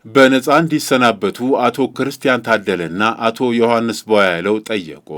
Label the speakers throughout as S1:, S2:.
S1: በነጻ እንዲሰናበቱ አቶ ክርስቲያን ታደለና አቶ ዮሐንስ ቦያለው ጠየቁ።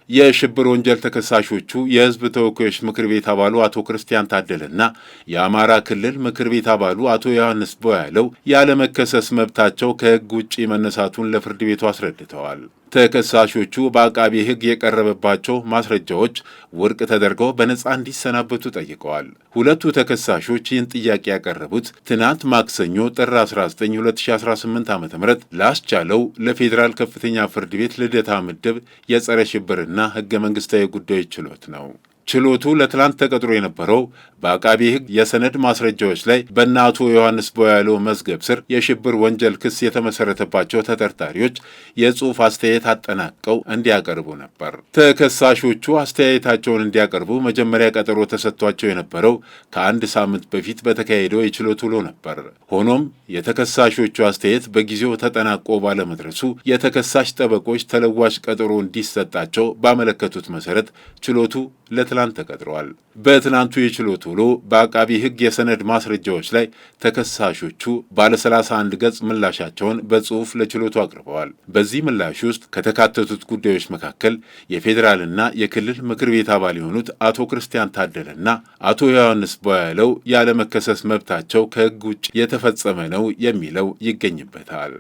S1: የሽብር ወንጀል ተከሳሾቹ የሕዝብ ተወካዮች ምክር ቤት አባሉ አቶ ክርስቲያን ታደለና የአማራ ክልል ምክር ቤት አባሉ አቶ ዮሐንስ ቦያለው ያለመከሰስ መብታቸው ከሕግ ውጪ መነሳቱን ለፍርድ ቤቱ አስረድተዋል። ተከሳሾቹ በአቃቤ ሕግ የቀረበባቸው ማስረጃዎች ውድቅ ተደርገው በነጻ እንዲሰናበቱ ጠይቀዋል። ሁለቱ ተከሳሾች ይህን ጥያቄ ያቀረቡት ትናንት ማክሰኞ ጥር 19 2018 ዓ.ም ላስቻለው ለፌዴራል ከፍተኛ ፍርድ ቤት ልደታ ምድብ የጸረ ሽብርና ሕገ መንግሥታዊ ጉዳዮች ችሎት ነው። ችሎቱ ለትላንት ተቀጥሮ የነበረው በአቃቤ ሕግ የሰነድ ማስረጃዎች ላይ በእነ አቶ ዮሐንስ ቦያለው መዝገብ ስር የሽብር ወንጀል ክስ የተመሰረተባቸው ተጠርጣሪዎች የጽሑፍ አስተያየት አጠናቀው እንዲያቀርቡ ነበር። ተከሳሾቹ አስተያየታቸውን እንዲያቀርቡ መጀመሪያ ቀጠሮ ተሰጥቷቸው የነበረው ከአንድ ሳምንት በፊት በተካሄደው የችሎት ውሎ ነበር። ሆኖም የተከሳሾቹ አስተያየት በጊዜው ተጠናቆ ባለመድረሱ የተከሳሽ ጠበቆች ተለዋጭ ቀጠሮ እንዲሰጣቸው ባመለከቱት መሰረት ችሎቱ ለትላንት ተቀጥረዋል። በትናንቱ የችሎት ውሎ በአቃቢ ሕግ የሰነድ ማስረጃዎች ላይ ተከሳሾቹ ባለ 31 ገጽ ምላሻቸውን በጽሑፍ ለችሎቱ አቅርበዋል። በዚህ ምላሽ ውስጥ ከተካተቱት ጉዳዮች መካከል የፌዴራልና የክልል ምክር ቤት አባል የሆኑት አቶ ክርስቲያን ታደለና አቶ ዮሐንስ ቦያለው ያለመከሰስ መብታቸው ከሕግ ውጭ የተፈጸመ ነው የሚለው ይገኝበታል።